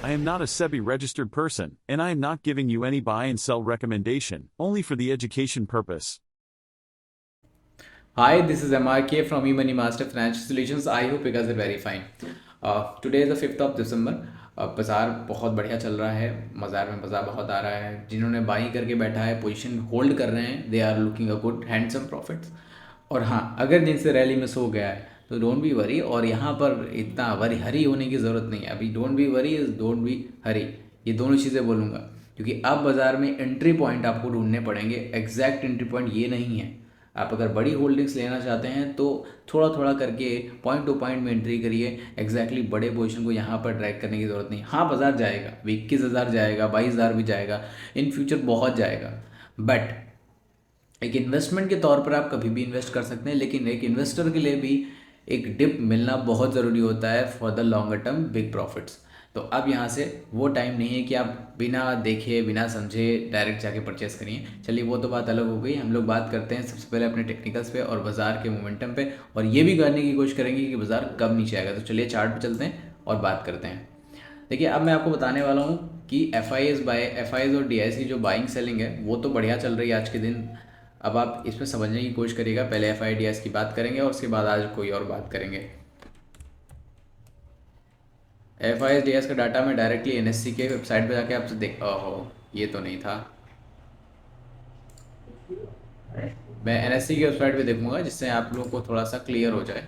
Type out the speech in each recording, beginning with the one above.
I am not a SEBI registered person, and I am not giving you any buy and sell recommendation, only for the education purpose. Hi, this is MRK from eMoney Master Financial Solutions. I hope you guys are very fine. Today is the 5th of December. बाज़ार बहुत बढ़िया चल रहा है, बाज़ार में मज़ा बहुत आ रहा है. जिन्होंने बाई करके बैठा है, पोजीशन होल्ड कर रहे हैं, they are looking a good handsome profits. और हाँ, अगर जिनसे रैली मिस हो गया है तो डोंट बी वरी. और यहाँ पर इतना वरी हरी होने की ज़रूरत नहीं है. अभी don't be worry is don't be hurry, ये दोनों चीज़ें बोलूँगा, क्योंकि अब बाज़ार में एंट्री पॉइंट आपको ढूंढने पड़ेंगे. एग्जैक्ट एंट्री पॉइंट ये नहीं है. आप अगर बड़ी होल्डिंग्स लेना चाहते हैं तो थोड़ा थोड़ा करके पॉइंट टू पॉइंट में एंट्री करिए. एग्जैक्टली बड़े पोजीशन को यहाँ पर ट्रैक करने की ज़रूरत नहीं. हाँ, बाजार जाएगा, 21,000 जाएगा, 22,000 भी जाएगा, इन फ्यूचर बहुत जाएगा. बट एक इन्वेस्टमेंट के तौर पर आप कभी भी इन्वेस्ट कर सकते हैं, लेकिन एक इन्वेस्टर के लिए भी एक डिप मिलना बहुत ज़रूरी होता है for the longer term big profits. तो अब यहाँ से वो टाइम नहीं है कि आप बिना देखे बिना समझे डायरेक्ट जाके परचेस करिए. चलिए, वो तो बात अलग हो गई. हम लोग बात करते हैं सबसे पहले अपने टेक्निकल्स पे और बाज़ार के मोमेंटम पे, और ये भी करने की कोशिश करेंगे कि बाज़ार कब नीचे आएगा. तो चलिए चार्ट पे चलते हैं और बात करते हैं. देखिए, अब मैं आपको बताने वाला हूँ कि एफ आई एस और डी आई एस की जो बाइंग सेलिंग है वो तो बढ़िया चल रही है आज के दिन. अब आप इसमें समझने की कोशिश करिएगा. पहले एफ आई डी एस की बात करेंगे और उसके बाद आज कोई और बात करेंगे. F I S D S का डाटा मैं डायरेक्टली एन एस सी के वेबसाइट पे जाके आपसे देख. ओहो, ये तो नहीं था. मैं एन एस सी की वेबसाइट पे देखूंगा जिससे आप लोगों को थोड़ा सा क्लियर हो जाए.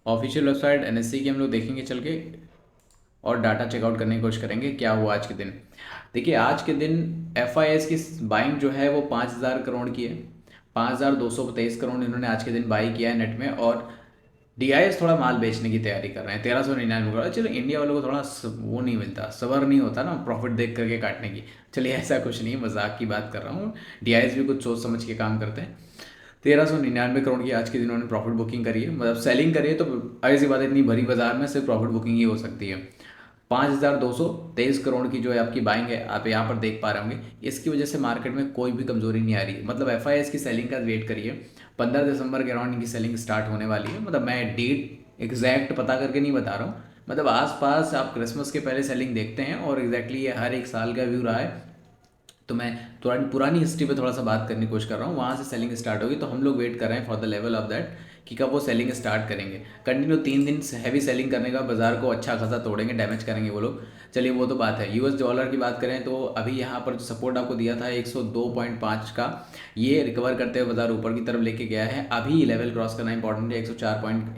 Official website N S C की हम लोग देखेंगे चल के, और डाटा चेकआउट करने की कोशिश करेंगे क्या हुआ आज के दिन. देखिए, आज के दिन एफ आई एस की बाइंग जो है वो 5,000 करोड़ की है. 5,223 करोड़ इन्होंने आज के दिन बाई किया है नेट में. और डी आई एस थोड़ा माल बेचने की तैयारी कर रहे हैं. 1,399 करोड़. चलो, इंडिया वालों को थोड़ा वो नहीं मिलता, सबर नहीं होता ना प्रॉफिट देख करके काटने की. चलिए, ऐसा कुछ नहीं, मजाक की बात कर रहा हूँ. डी आई एस भी कुछ सोच समझ के काम करते हैं. 1,399 करोड़ की आज के दिन उन्होंने प्रॉफिट बुकिंग करी है, मतलब सेलिंग करी है. तो ऐसी बात है, इतनी भरी बाजार में सिर्फ प्रॉफिट बुकिंग ही हो सकती है. 5,223 करोड़ की जो है आपकी बाइंग है, आप यहाँ पर देख पा रहे होंगे. इसकी वजह से मार्केट में कोई भी कमजोरी नहीं आ रही है. मतलब एफ आई एस की सेलिंग का वेट करिए. 15 दिसंबर के अराउंड इनकी सेलिंग स्टार्ट होने वाली है. मतलब मैं डेट एग्जैक्ट पता करके नहीं बता रहा हूँ. मतलब आसपास आप क्रिसमस के पहले सेलिंग देखते हैं, और एग्जैक्टली ये हर एक साल का व्यू रहा है. तो मैं थोड़ा पुरानी हिस्ट्री पे थोड़ा सा बात करने की कोशिश कर रहा हूँ. वहाँ से सेलिंग स्टार्ट होगी, तो हम लोग वेट कर रहे हैं for the level of that कि कब वो सेलिंग स्टार्ट करेंगे. कंटिन्यू 3 दिन हैवी सेलिंग करने का, बाजार को अच्छा खासा तोड़ेंगे, डैमेज करेंगे वो लोग. चलिए, वो तो बात है. यूएस डॉलर की बात करें तो अभी यहाँ पर जो सपोर्ट आपको दिया था 102.5 का, ये रिकवर करते हुए बाजार ऊपर की तरफ लेके गया है. अभी लेवल क्रॉस करना इंपॉर्टेंट है.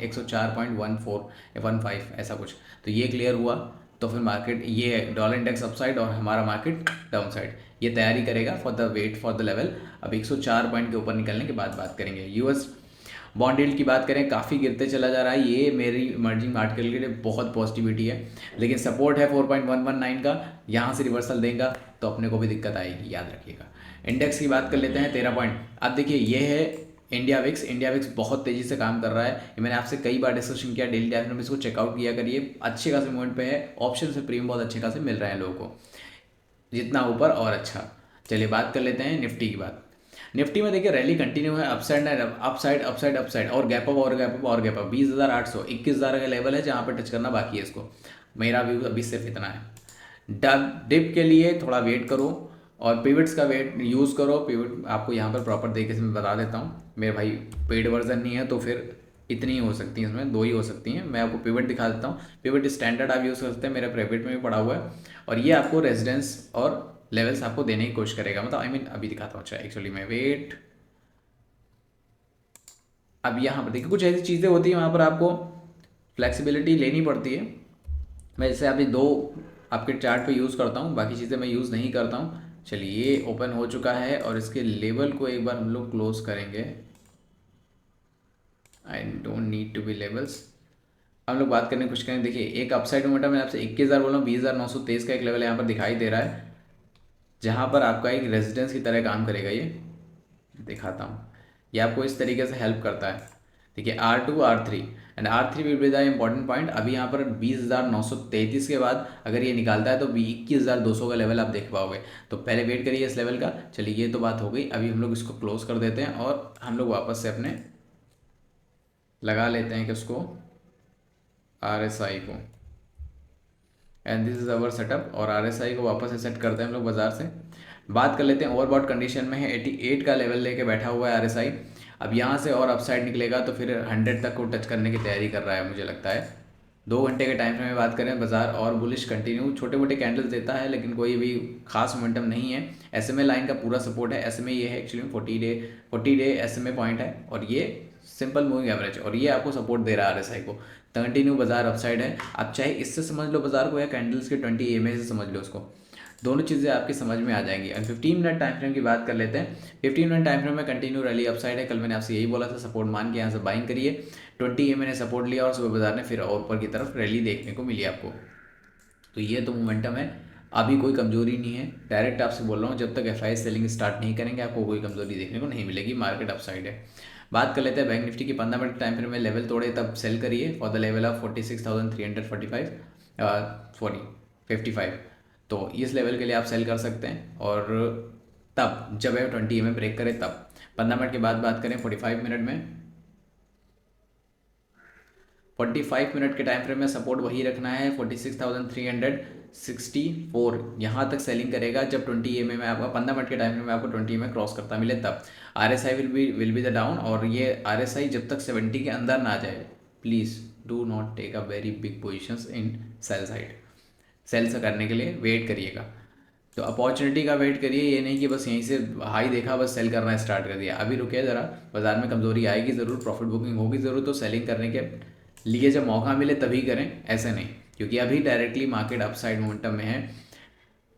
104.14 ऐसा कुछ. तो ये क्लियर हुआ तो फिर मार्केट, ये डॉलर इंडेक्स अपसाइड और हमारा मार्केट डाउन साइड, ये तैयारी करेगा for the wait for the level. अब 104 पॉइंट के ऊपर निकलने के बाद बात करेंगे. यूएस बॉन्ड यील्ड की बात करें, काफ़ी गिरते चला जा रहा है. ये मेरी इमर्जिंग मार्केट के लिए बहुत पॉजिटिविटी है, लेकिन सपोर्ट है 4.119 का. यहाँ से रिवर्सल देगा तो अपने को भी दिक्कत आएगी, याद रखिएगा. इंडेक्स की बात कर लेते हैं 13 पॉइंट. अब देखिए, ये है इंडिया विक्स. इंडिया विक्स बहुत तेज़ी से काम कर रहा है. ये मैंने आपसे कई बार डिस्कशन किया. डेली टाइम में इसको चेकआउट किया करिए. अच्छे खासे मूवमेंट पे है. ऑप्शन से प्रीमियम बहुत अच्छे खासे मिल रहे हैं लोगों को, जितना ऊपर और अच्छा. चलिए, बात कर लेते हैं निफ्टी की बात. निफ्टी में देखिए, रैली कंटिन्यू है. अपसाइड अपसाइड अपसाइड अपसाइड, और गैप अप और गैप अप और गैप अप. 20,800 21,000 का लेवल है जहाँ पर टच करना बाकी है इसको. मेरा व्यू अभी सिर्फ इतना है. डिप के लिए थोड़ा वेट करो, और पिवट्स का वेट यूज़ करो. पिवट आपको यहाँ पर प्रॉपर तरीके से मैं बता देता हूँ. मेरे भाई, पेड वर्जन नहीं है तो फिर इतनी ही हो सकती हैं, इसमें दो ही हो सकती हैं. मैं आपको पिवट दिखा देता हूँ. पिवट स्टैंडर्ड आप यूज़ कर सकते हैं, मेरे प्राइवेट में भी पड़ा हुआ है. और ये आपको रेजिडेंस और लेवल्स आपको देने की कोशिश करेगा. मतलब आई मीन अभी दिखाता हूँ. अच्छा, एक्चुअली मैं वेट, अब यहाँ पर देखिए कुछ ऐसी चीज़ें होती हैं वहाँ पर आपको फ्लेक्सिबिलिटी लेनी पड़ती है. मैं जैसे अभी दो आपके चार्ट पे यूज़ करता हूँ, बाकी चीज़ें मैं यूज़ नहीं करता हूँ. चलिए, ये ओपन हो चुका है और इसके लेवल को एक बार हम लोग क्लोज करेंगे. I don't need to be levels. हम लोग बात करने की कोशिश करें. देखिए, एक अपसाइड मोमेंटम, मैंने आपसे 21,000 बोला हूँ, 20,923 का एक लेवल यहाँ पर दिखाई दे रहा है, जहाँ पर आपका एक रेजिडेंस की तरह काम करेगा. ये दिखाता हूँ, ये आपको इस तरीके से हेल्प करता है. देखिए R2 R3 and R3 will be the important point. अभी यहाँ पर 20,933 के बाद अगर ये निकालता है तो 21,200 का लेवल आप देख पाओगे। तो पहले वेट करिए इस लेवल का। चलिए ये तो बात हो गई, अभी हम लोग इसको क्लोज कर देते हैं और हम लोग वापस से अपने लगा लेते हैं कि उसको RSI को, and this is our setup. और RSI को वापस से सेट करते हैं हम लोग बाजार से। बात कर लेते हैं ओवरबॉट कंडीशन में है, 88 का लेवल लेके बैठा हुआ है RSI। अब यहाँ से और अपसाइड निकलेगा तो फिर 100 तक को टच करने की तैयारी कर रहा है मुझे लगता है। 2 घंटे के टाइम फ्रेम में बात करें, बाजार और बुलिश कंटिन्यू, छोटे मोटे कैंडल्स देता है लेकिन कोई भी खास मोमेंटम नहीं है। SMA लाइन का पूरा सपोर्ट है। SMA ये है एक्चुअली 40 डे SMA पॉइंट है और ये सिंपल मूविंग एवरेज, और ये आपको सपोर्ट दे रहा है RSI को। कंटिन्यू बाजार अपसाइड है। आप चाहे इससे समझ लो बाजार को या कैंडल्स के 20 EMA से समझ लो उसको, दोनों चीज़ें आपकी समझ में आ जाएंगी। एंड 15 मिनट टाइम फ्रेम की बात कर लेते हैं। 15 मिनट टाइम फ्रेम में कंटिन्यू रैली अपसाइड है। कल मैंने आपसे यही बोला था, सपोर्ट मान के यहाँ से बाइंग करिए। 20 EMA ने सपोर्ट लिया और सुबह बाजार ने फिर और ऊपर की तरफ रैली देखने को मिली आपको। तो ये तो मोमेंटम है, अभी कोई कमजोरी नहीं है। डायरेक्ट आपसे बोल रहा हूँ, जब तक FI सेलिंग स्टार्ट नहीं करेंगे आपको कोई कमजोरी देखने को नहीं मिलेगी। मार्केट अपसाइड है। बात कर लेते हैं बैंक निफ्टी की। 15 मिनट टाइम फ्रेम में लेवल तोड़े तब सेल करिए for the level of 46,345 sorry 55। तो इस लेवल के लिए आप सेल कर सकते हैं, और तब जब 20 EMA ब्रेक करे तब। 15 मिनट के बाद बात करें 45 मिनट में, 45 मिनट के टाइम फ्रेम में सपोर्ट वही रखना है 46,364। यहाँ तक सेलिंग करेगा जब 20 EMA में आपका 15 मिनट के टाइम फ्रेम में आपको 20 EMA क्रॉस करता मिले तब। RSI will be the down, और ये RSI जब तक 70 के अंदर ना आ जाए, please do not take a very big positions in sell side. Sell से करने के लिए वेट करिएगा, तो अपॉर्चुनिटी का वेट करिए। ये नहीं कि बस यहीं से हाई देखा बस सेल करना स्टार्ट कर दिया। अभी रुकिए ज़रा, बाजार में कमजोरी आएगी ज़रूर, प्रॉफिट बुकिंग होगी ज़रूर, तो सेलिंग करने के लिए जब मौका मिले तभी करें, ऐसे नहीं। क्योंकि अभी डायरेक्टली मार्केट अपसाइड मोमेंटम में है।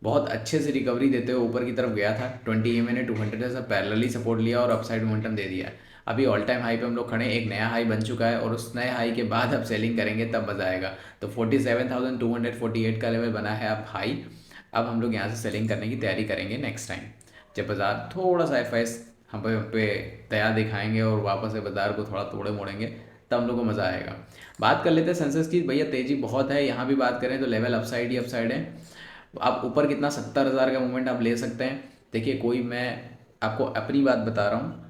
बहुत अच्छे से रिकवरी देते हुए ऊपर की तरफ गया था। 20 EMA ने 200 से पैरेलली सपोर्ट लिया और अपसाइड मोमेंटम दे दिया। अभी ऑल टाइम हाई पे हम लोग खड़े हैं, एक नया हाई बन चुका है और उस नए हाई के बाद अब सेलिंग करेंगे तब मजा आएगा। तो 47,248 का लेवल बना है अब हाई। अब हम लोग यहाँ से सेलिंग करने की तैयारी करेंगे नेक्स्ट टाइम, जब बाजार थोड़ा सा FI हम पे तैयार दिखाएंगे और वापस से बाजार को थोड़ा तोड़े मोड़ेंगे, तब हम लोग को मज़ा आएगा। बात कर लेते हैं सेंसेक्स की। भैया तेज़ी बहुत है, यहाँ भी बात करें तो लेवल अपसाइड ही अपसाइड है। आप ऊपर कितना 70,000 का मूवमेंट आप ले सकते हैं। देखिए कोई, मैं आपको अपनी बात बता रहा हूँ,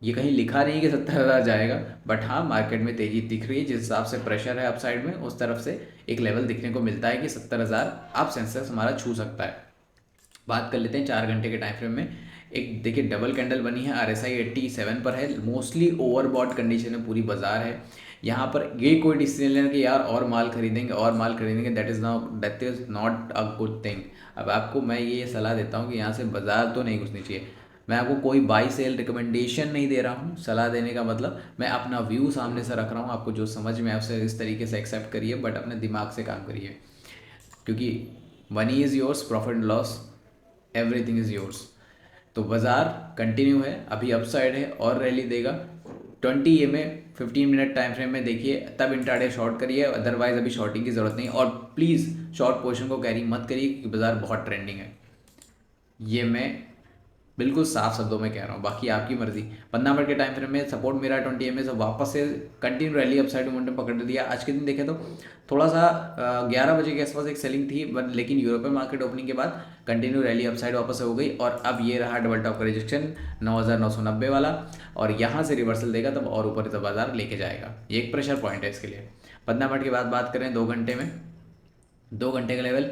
ये कहीं लिखा नहीं कि 70,000 जाएगा, बट हाँ मार्केट में तेज़ी दिख रही है। जिस हिसाब से प्रेशर है अपसाइड में, उस तरफ से एक लेवल दिखने को मिलता है कि 70,000 आप सेंसेक्स हमारा छू सकता है। बात कर लेते हैं 4 घंटे के टाइम फ्रेम में। एक देखिए डबल कैंडल बनी है, RSI 87 पर है। मोस्टली ओवरबॉट कंडीशन में पूरी बाजार है। यहाँ पर ये कोई डिसीजन लेना कि यार और माल खरीदेंगे और माल खरीदेंगे, that is not a good thing. अब आपको मैं ये सलाह देता हूँ कि यहाँ से बाजार तो नहीं घुसनी चाहिए। मैं आपको कोई बाई सेल रिकमेंडेशन नहीं दे रहा हूँ। सलाह देने का मतलब मैं अपना व्यू सामने से रख रहा हूँ, आपको जो समझ में आपसे इस तरीके से एक्सेप्ट करिए, बट अपने दिमाग से काम करिए। क्योंकि money is yours, profit and loss everything is yours. तो बाजार कंटिन्यू है, अभी अपसाइड है और रैली देगा। 20 EMA 15 मिनट टाइम फ्रेम में देखिए, तब इंट्राडे शॉर्ट करिए, अदरवाइज अभी शॉर्टिंग की जरूरत नहीं। और प्लीज़ शॉर्ट पोजीशन को कैरी मत करिए क्योंकि बाजार बहुत ट्रेंडिंग है। ये मैं बिल्कुल साफ शब्दों में कह रहा हूँ, बाकी आपकी मर्जी। 15 मिनट के टाइम फ्रेम में सपोर्ट मेरा 20 EMA से वापस से कंटिन्यू रैली अपसाइड मोमेंटम पकड़ दिया। आज के दिन देखें तो थोड़ा सा 11 बजे के आसपास एक सेलिंग थी, बट लेकिन यूरोपियन मार्केट ओपनिंग के बाद कंटिन्यू रैली अपसाइड वापस हो गई। और अब ये रहा डबल टॉप का रिजेक्शन 9,990 वाला, और यहाँ से रिवर्सल देगा तब और ऊपर तब बाजार लेके जाएगा। ये एक प्रेशर पॉइंट है इसके लिए। 15 मिनट के बाद बात करें 2 घंटे में, 2 घंटे का लेवल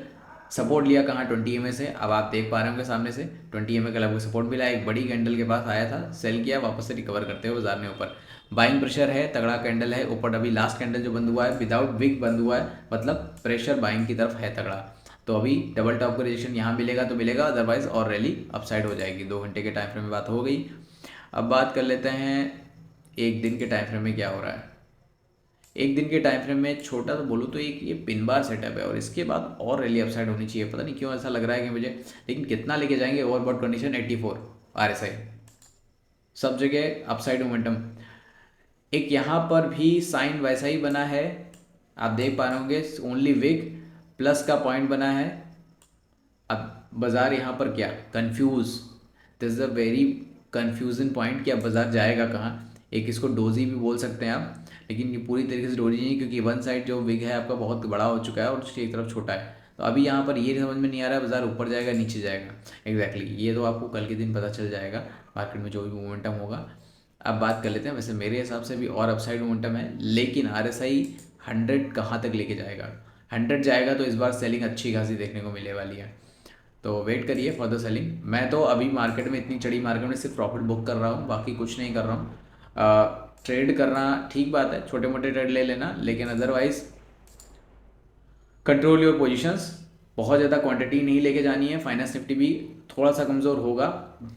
सपोर्ट लिया कहाँ, 20 EMA से। अब आप देख पा रहे होंगे सामने से 20 EMA का लगभग सपोर्ट मिला, एक बड़ी कैंडल के पास आया था, सेल किया, वापस से रिकवर करते हुए बाजार ने ऊपर। बाइंग प्रेशर है, तगड़ा कैंडल है ऊपर। अभी लास्ट कैंडल जो बंद हुआ है विदाउट विक बंद हुआ है, मतलब प्रेशर बाइंग की तरफ है तगड़ा। तो अभी डबल टॉप का रिजेक्शन यहाँ मिलेगा तो मिलेगा, अदरवाइज और रैली अपसाइड हो जाएगी। 2 घंटे के टाइम फ्रेम में बात हो गई। अब बात कर लेते हैं एक दिन के टाइम फ्रेम में क्या हो रहा है। एक दिन के टाइम फ्रेम में छोटा तो बोलूँ तो एक ये पिन बार सेटअप है, और इसके बाद और रैली अपसाइड होनी चाहिए। पता नहीं क्यों ऐसा लग रहा है कि मुझे, लेकिन कितना लेके जाएंगे। ओवरबॉट कंडीशन 84 RSI, सब जगह अपसाइड मोमेंटम। एक यहाँ पर भी साइन वैसा ही बना है, आप देख पा रहे होंगे, ओनली विक प्लस का पॉइंट बना है। अब बाजार यहाँ पर क्या confuse, this is a very confusion point कि अब बाजार जाएगा कहाँ। एक इसको डोजी भी बोल सकते हैं आप, लेकिन ये पूरी तरीके से डोजी नहीं, क्योंकि वन साइड जो विग है आपका बहुत बड़ा हो चुका है और उसकी एक तरफ छोटा है। तो अभी यहाँ पर ये समझ में नहीं आ रहा है बाजार ऊपर जाएगा नीचे जाएगा एग्जैक्टली ये तो आपको कल के दिन पता चल जाएगा मार्केट में जो भी मोमेंटम होगा। अब बात कर लेते हैं, वैसे मेरे हिसाब से भी और अपसाइड मोमेंटम है, लेकिन RSI 100 कहाँ तक लेके जाएगा, 100 जाएगा तो इस बार सेलिंग अच्छी खासी देखने को मिलने वाली है। तो वेट करिए फॉर द सेलिंग। मैं तो अभी मार्केट में इतनी चढ़ी मार्केट में सिर्फ प्रॉफिट बुक कर रहा हूँ, बाकी कुछ नहीं कर रहा हूँ। ट्रेड करना ठीक बात है, छोटे मोटे ट्रेड ले लेना, लेकिन अदरवाइज कंट्रोल योर पोजीशंस। बहुत ज़्यादा क्वांटिटी नहीं लेके जानी है। फाइनेंस निफ्टी भी थोड़ा सा कमज़ोर होगा,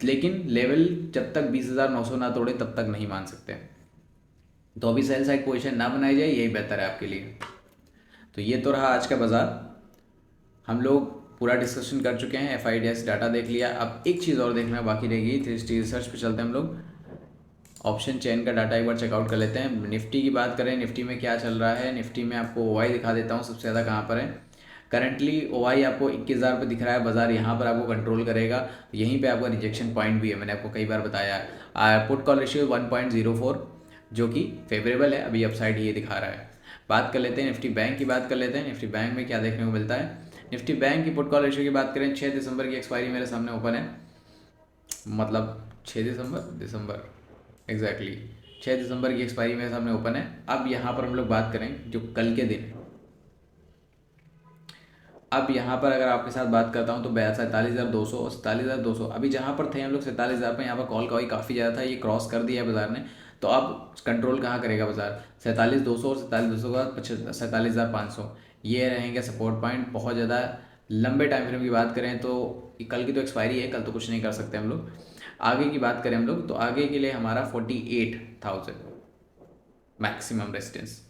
लेकिन लेवल जब तक 20,900 ना तोड़े तब तक नहीं मान सकते। तो अभी सेल साइड पोजीशन ना बनाई जाए, यही बेहतर है आपके लिए। तो ये तो रहा आज का बाज़ार। हम लोग पूरा डिस्कशन कर चुके हैं, FIDS डाटा देख लिया। अब एक चीज़ और देखना बाकी रहेगी, 360 रिसर्च पे चलते हैं हम लोग। ऑप्शन चेन का डाटा एक बार चेकआउट कर लेते हैं। निफ्टी की बात करें, निफ्टी में क्या चल रहा है। निफ्टी में आपको OI दिखा देता हूँ सबसे ज़्यादा कहाँ पर है। करंटली OI आपको 21,000 पे दिख रहा है। बाजार यहाँ पर आपको कंट्रोल करेगा, यहीं पे आपका रिजेक्शन पॉइंट भी है, मैंने आपको कई बार बताया है। पुट कॉल रेशियो 1.04 जो कि फेवरेबल है, अभी अपसाइड ये दिखा रहा है। बात कर लेते हैं निफ्टी बैंक की, बात कर लेते हैं निफ्टी बैंक में क्या देखने को मिलता है। निफ्टी बैंक की पुट कॉल रेशियो की बात करें, 6 दिसंबर की एक्सपायरी मेरे सामने ओपन है, मतलब 6 दिसंबर एग्जैक्टली 6 दिसंबर की एक्सपायरी मेरे सामने ओपन है। अब यहाँ पर हम लोग बात करें जो कल के दिन, अब यहाँ पर अगर आपके साथ बात करता हूँ तो 47,200 और 47,200, अभी जहाँ पर थे हम लोग 47,000 पर, यहाँ पर कॉल का काफ़ी ज़्यादा था, ये क्रॉस कर दिया है बाजार ने। तो अब कंट्रोल कहाँ करेगा बाजार, 47,200 और 47,200 का 47,500, ये रहेंगे सपोर्ट पॉइंट। बहुत ज़्यादा लंबे टाइम फ्रेम की बात करें तो कल की तो एक्सपायरी है, कल तो कुछ नहीं कर सकते हम लोग। आगे की बात करें हम लोग तो आगे के लिए हमारा 48,000 मैक्सिमम रेजिस्टेंस।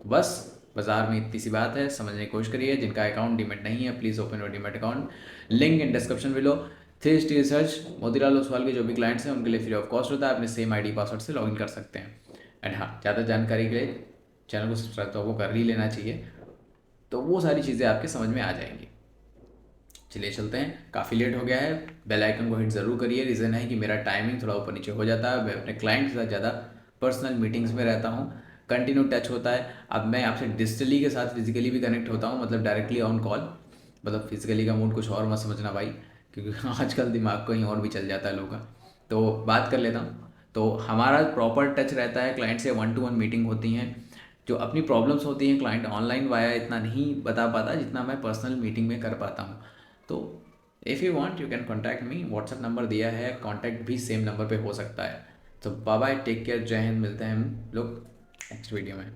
बस बाजार में इतनी सी बात है, समझने की कोशिश करिए। जिनका अकाउंट डीमेट नहीं है please open your demat account, link in description below. 360 research Motilal Oswal के जो भी क्लाइंट्स हैं उनके लिए फ्री ऑफ कॉस्ट होता है, अपने सेम ID पासवर्ड से लॉगिन कर सकते हैं। एंड हाँ, ज़्यादा जानकारी के लिए चैनल को सब्सक्राइब तो आपको कर ही लेना चाहिए, तो वो सारी चीज़ें आपके समझ में आ जाएंगी। चलिए चलते हैं, काफ़ी लेट हो गया है। बेल आइकन को हिट ज़रूर करिए, रीज़न है कि मेरा टाइमिंग थोड़ा ऊपर नीचे हो जाता है, मैं अपने क्लाइंट के साथ ज़्यादा पर्सनल मीटिंग्स में रहता हूँ, कंटिन्यू टच होता है। अब मैं आपसे डिजिटली के साथ फिजिकली भी कनेक्ट होता हूँ, मतलब डायरेक्टली ऑन कॉल, मतलब फिजिकली का मूड कुछ और मत समझना भाई, क्योंकि आजकल दिमाग कहीं और भी चल जाता है लोगों का। तो बात कर लेता हूँ, तो हमारा प्रॉपर टच रहता है क्लाइंट से, 1-to-1 मीटिंग होती हैं। जो अपनी प्रॉब्लम्स होती हैं क्लाइंट ऑनलाइन वाया इतना नहीं बता पाता जितना मैं पर्सनल मीटिंग में कर पाता हूँ। तो if you want you can contact me, WhatsApp number दिया है, कॉन्टैक्ट भी सेम नंबर पे हो सकता है। तो बाय बाय, टेक केयर, जय हिंद, मिलते हैं हम लोग नेक्स्ट वीडियो में।